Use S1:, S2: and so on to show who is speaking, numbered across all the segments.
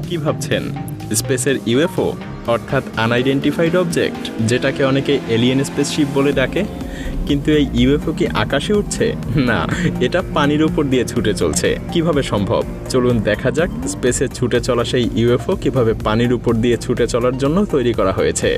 S1: কি ভাবছেন? স্পেসের ইউএফও অর্থাৎ আনআইডেন্টিফাইড অবজেক্ট, যেটাকে অনেকে এলিয়েন স্পেসশিপ বলে ডাকে। কিন্তু এই ইউএফও কি আকাশে উঠছে? না, এটা পানির উপর দিয়ে ছুটে চলছে। কিভাবে সম্ভব? চলুন দেখা যাক স্পেসে ছুটে চলা সেই ইউএফও কিভাবে পানির উপর দিয়ে ছুটে চলার জন্য তৈরি করা হয়েছে।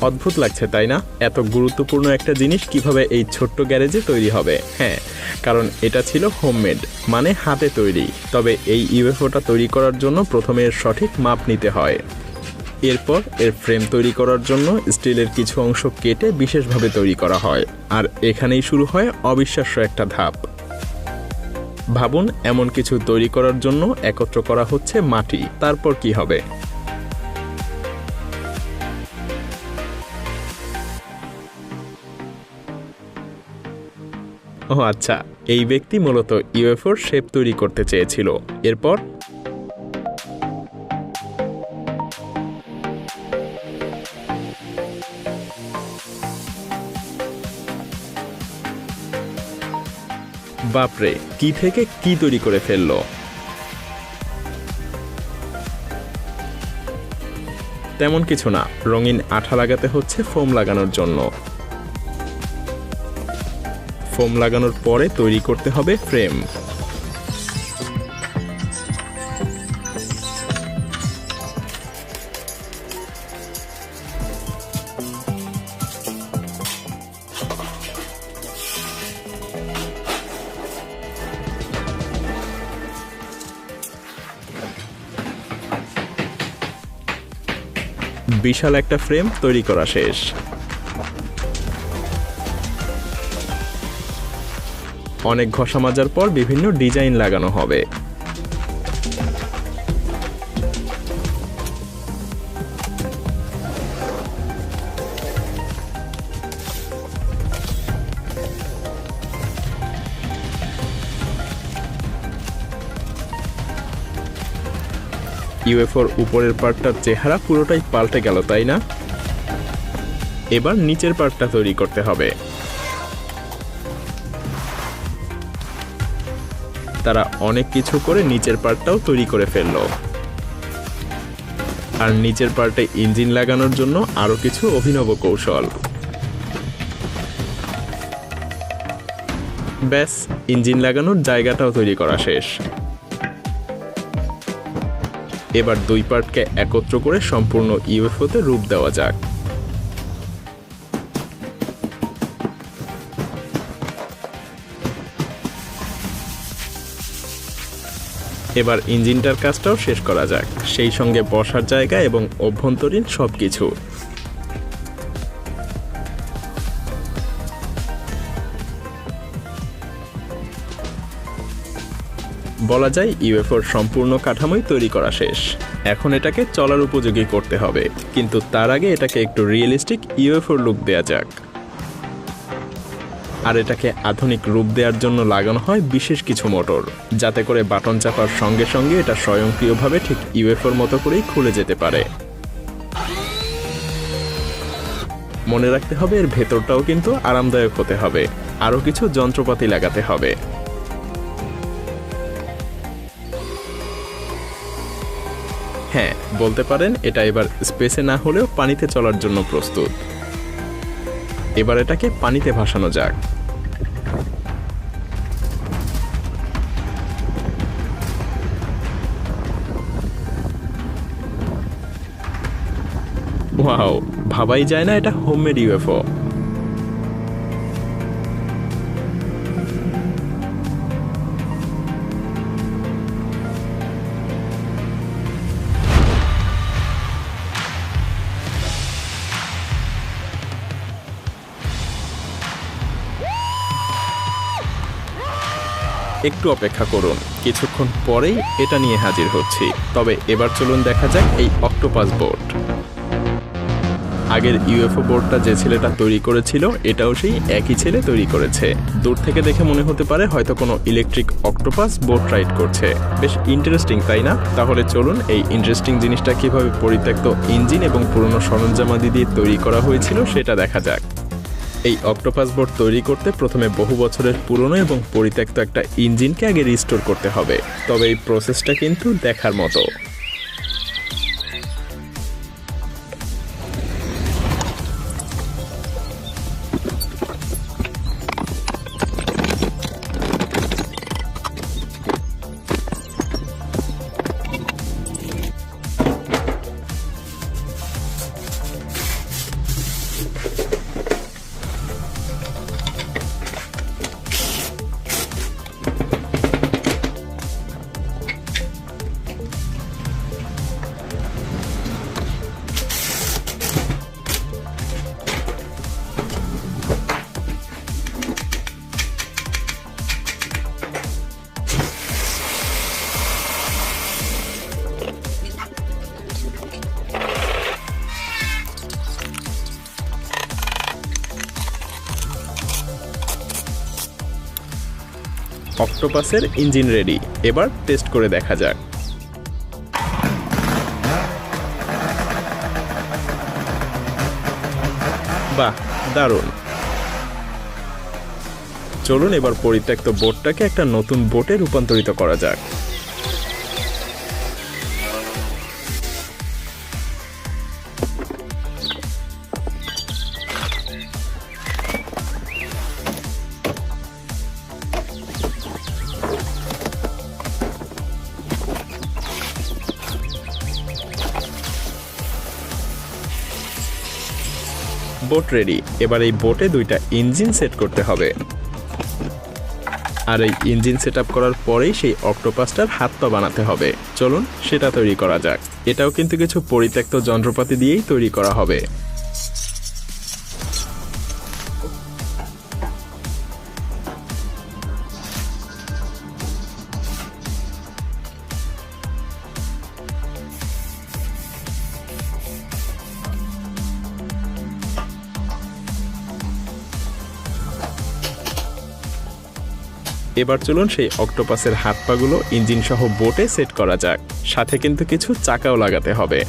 S1: অদ্ভুত লাগছে তাই না? এত গুরুত্বপূর্ণ একটা জিনিস কিভাবে এই ছোট্ট গ্যারেজে তৈরি হবে? হ্যাঁ, কারণ এটা ছিল হোমমেড, মানে হাতে তৈরি। তবে এই ইউএফওটা তৈরি করার জন্য প্রথমে এর সঠিক মাপ নিতে হয়। এরপর এর ফ্রেম তৈরি করার জন্য স্টিলের কিছু অংশ কেটে বিশেষভাবে তৈরি করা হয়। আর এখানেই শুরু হয় অবিশ্বাস্য একটা ধাপ। ভাবুন, এমন কিছু তৈরি করার জন্য একত্র করা হচ্ছে মাটি। তারপর কি হবে? ও আচ্ছা, এই ব্যক্তি মূলত ইউএফওর শেপ তৈরি করতে চেয়েছিল। এরপর বাপরে, কি থেকে কি তৈরি করে ফেললো! তেমন কিছু না, রঙিন আঠা লাগাতে হচ্ছে ফোম লাগানোর জন্য। ফোম লাগানোর পরে তৈরি করতে হবে ফ্রেম। বিশাল একটা ফ্রেম তৈরি করা শেষ। অনেক ঘষা মাজার পর বিভিন্ন ডিজাইন লাগানো হবে। ইউএফওর উপরের পার্টটার চেহারা পুরোটাই পাল্টে গেল, তাই না? এবার নিচের পার্টটা তৈরি করতে হবে। তারা অনেক কিছু করে নিচের পার্টটাও তৈরি করে ফেলল। আর নিচের পার্টে ইঞ্জিন লাগানোর জন্য আরো কিছু অভিনব কৌশল। ব্যাস, ইঞ্জিন লাগানোর জায়গাটাও তৈরি করা শেষ। এবার দুই পার্টকে একত্র করে সম্পূর্ণ ইউএফওতে রূপ দেওয়া যাক। এবার ইঞ্জিনটার কাজটাও শেষ করা যাক, সেই সঙ্গে বসার জায়গা এবং অভ্যন্তরীণ সবকিছু। বলা যায় ইউএফওর সম্পূর্ণ কাঠামোই তৈরি করা শেষ। এখন এটাকে চলার উপযোগী করতে হবে, কিন্তু তার আগে এটাকে একটু রিয়েলিস্টিক ইউএফওর লুক দেয়া যাক। আর এটাকে আধুনিক রূপ দেওয়ার জন্য লাগানো হয় বিশেষ কিছু মোটর, যাতে করে বাটন চাপার সঙ্গে সঙ্গে এটা স্বয়ংক্রিয়ভাবে ঠিক ইউএফওর মতো করেই খুলে যেতে পারে। মনে রাখতে হবে এর ভেতরটাও কিন্তু আরামদায়ক হতে হবে। আরও কিছু যন্ত্রপাতি লাগাতে হবে। হ্যাঁ, বলতে পারেন এটা এবার স্পেসে না হলেও পানিতে চলার জন্য প্রস্তুত। এবার এটাকে পানিতে ভাসানো যাক। ওয়াও, ভাবাই যায় না এটা হোমমেড ইউএফও। একটু অপেক্ষা করুন, কিছুক্ষণ পরেই এটা নিয়ে হাজির হচ্ছি। তবে এবার চলুন দেখা যাক এই অক্টোপাস বোট। আগের ইউএফও বোর্ডটা যে ছেলেটা তৈরি করেছিল, এটাও সেই একই ছেলে তৈরি করেছে। দূর থেকে দেখে মনে হতে পারে হয়তো কোনো ইলেকট্রিক অক্টোপাস বোট রাইড করছে। বেশ ইন্টারেস্টিং, তাই না? তাহলে চলুন এই ইন্টারেস্টিং জিনিসটা কিভাবে পরিত্যক্ত ইঞ্জিন এবং পুরনো সরঞ্জামাদি দিয়ে তৈরি করা হয়েছিল সেটা দেখা যাক। এই অক্টোপাস বোট তৈরি করতে প্রথমে বহু বছরের পুরনো এবং পরিত্যক্ত একটা ইঞ্জিনকে আগে রিস্টোর করতে হবে, তবে এই প্রসেসটা কিন্তু দেখার মতো। অক্টোপাসের ইঞ্জিন রেডি, এবার টেস্ট করে দেখা যাক। বাহ, দারুণ। চলুন এবার পরিত্যক্ত বোটটাকে একটা নতুন বোটে রূপান্তরিত করা যাক। বোট রেডি, এবার এই বোটে দুইটা ইঞ্জিন সেট করতে হবে। আর এই ইঞ্জিন সেট আপ করার পরেই সেই অক্টোপাসটার হাত পা বানাতে হবে। চলুন সেটা তৈরি করা যাক। এটাও কিন্তু কিছু পরিত্যক্ত যন্ত্রপাতি দিয়েই তৈরি করা হবে। এবার চলুন সেই অক্টোপাসের হাত পাগুলো ইঞ্জিন সহ বোটে সেট করা যাক। সাথে কিন্তু কিছু চাকাও লাগাতে হবে।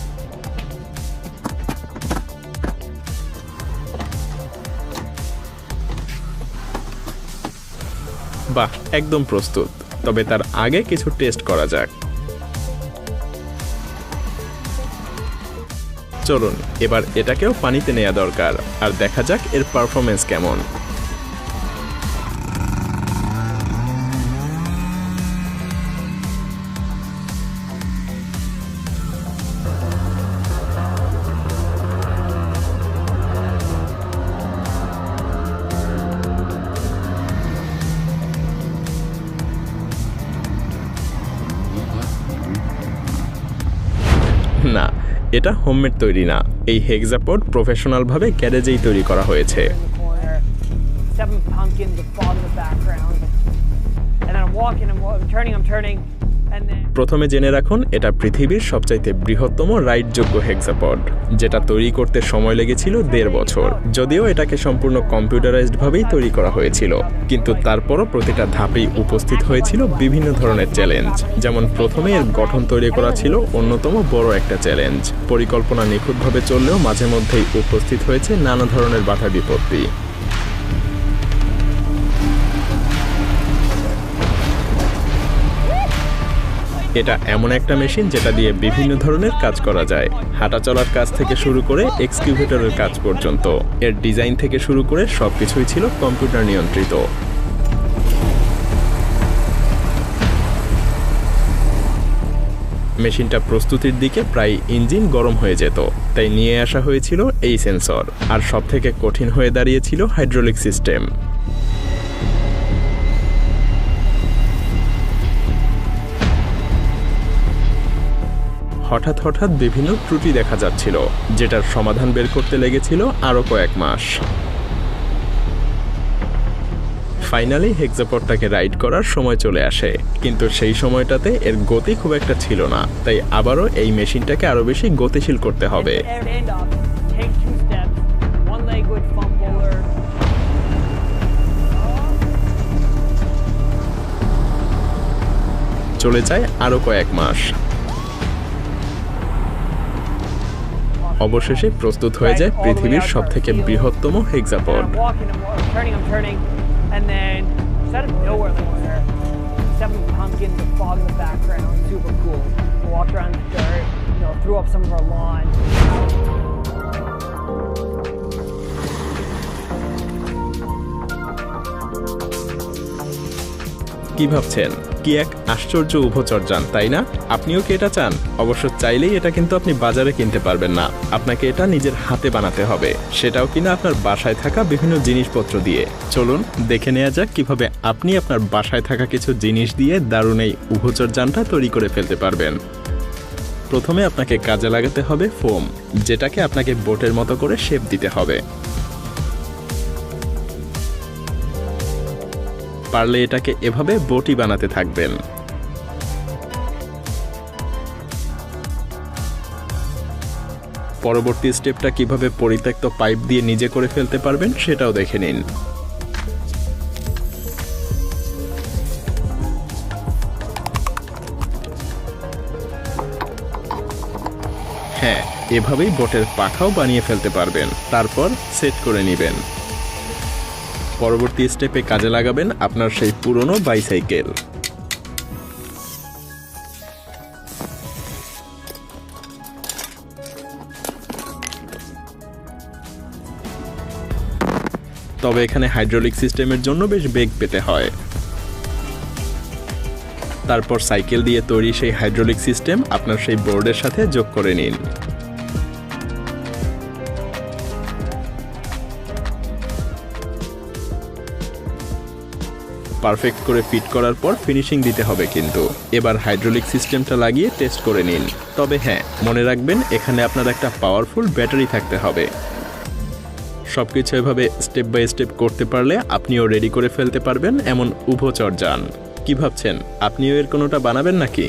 S1: বাহ, একদম প্রস্তুত। তবে তার আগে কিছু টেস্ট করা যাক। চলুন এবার এটাকেও পানিতে নেওয়া দরকার, আর দেখা যাক এর পারফরমেন্স কেমন। না, এটা হোমমেড তৈরি না। এই হেক্সাপড প্রফেশনালভাবে গ্যারেজেই তৈরি করা হয়েছে। প্রথমে জেনে রাখুন, এটা পৃথিবীর সবচাইতে বৃহত্তম রাইডযোগ্য হেক্সাপড, যেটা তৈরি করতে সময় লেগেছিল 1.5 বছর। যদিও এটাকে সম্পূর্ণ কম্পিউটারাইজড ভাবেই তৈরি করা হয়েছিল, কিন্তু তারপরও প্রতিটা ধাপেই উপস্থিত হয়েছিল বিভিন্ন ধরনের চ্যালেঞ্জ। যেমন প্রথমে এর গঠন তৈরি করা ছিল অন্যতম বড় একটা চ্যালেঞ্জ। পরিকল্পনা নিখুঁতভাবে চললেও মাঝে মধ্যেই উপস্থিত হয়েছে নানা ধরনের বাধা বিপত্তি। এটা এমন একটা মেশিন যেটা দিয়ে বিভিন্ন ধরনের কাজ করা যায়। হাঁটা চলার কাজ থেকে শুরু করে এক্সকিউভেটরের কাজ পর্যন্ত। এর ডিজাইন থেকে শুরু করে সবকিছুই ছিল কম্পিউটার নিয়ন্ত্রিত। মেশিনটা প্রস্তুতির দিকে প্রায় ইঞ্জিন গরম হয়ে যেত, তাই নিয়ে আসা হয়েছিল এই সেন্সর। আর সবথেকে কঠিন হয়ে দাঁড়িয়েছিল হাইড্রোলিক সিস্টেম। হঠাৎ হঠাৎ বিভিন্ন ত্রুটি দেখা যাচ্ছিল, যেটার সমাধান বের করতে লেগেছিল আরও কয়েক মাস। ফাইনালি হেক্সাপডটাকে রাইড করার সময় চলে আসে, কিন্তু সেই সময়টাতে এর গতি খুব একটা ছিল না, তাই আবারও এই মেশিনটাকে আরও বেশি গতিশীল করতে হবে। চলে যায় আরও কয়েক মাস। অবশেষে প্রস্তুত হয়ে যায় পৃথিবীর সবথেকে বৃহত্তম হেক্সাপড। কি ভাবছেন, কি এক আশ্চর্য উভচরযান, তাই না? আপনিও কি এটা চান? অবশ্য চাইলেই এটা কিন্তু আপনি বাজারে কিনতে পারবেন না, আপনাকে এটা নিজের হাতে বানাতে হবে, সেটাও কিনা আপনার বাসায় থাকা বিভিন্ন জিনিসপত্র দিয়ে। চলুন দেখে নেওয়া যাক কিভাবে আপনি আপনার বাসায় থাকা কিছু জিনিস দিয়ে দারুণ এই উভচরযানটা তৈরি করে ফেলতে পারবেন। প্রথমে আপনাকে কাজে লাগাতে হবে ফোম, যেটাকে আপনাকে বোটের মতো করে শেপ দিতে হবে। পারলে এটাকে এভাবে বোটই বানাতে থাকবেন। পরবর্তী স্টেপটা কিভাবে পরিত্যক্ত পাইপ দিয়ে নিজে করে ফেলতে পারবেন সেটাও দেখে নিন। হ্যাঁ, এভাবেই বোটের পাখাও বানিয়ে ফেলতে পারবেন। তারপর সেট করে নেবেন। পরবর্তী স্টেপে কাজে লাগাবেন আপনার সেই পুরনো বাইসাইকেল। তবে এখানে হাইড্রোলিক সিস্টেমের জন্য বেশ বেগ পেতে হয়। তারপর সাইকেল দিয়ে তৈরি সেই হাইড্রোলিক সিস্টেম আপনার সেই বোর্ডের সাথে যোগ করে নিন। পারফেক্ট করে ফিট করার পর ফিনিশিং দিতে হবে কিন্তু। এবার হাইড্রোলিক সিস্টেমটা লাগিয়ে টেস্ট করে নিন। তবে হ্যাঁ, মনে রাখবেন এখানে আপনার একটা পাওয়ারফুল ব্যাটারি থাকতে হবে। সবকিছু এভাবে স্টেপ বাই স্টেপ করতে পারলে আপনিও রেডি করে ফেলতে পারবেন এমন উভচরযান। কি ভাবছেন, আপনিও এর কোনোটা বানাবেন নাকি?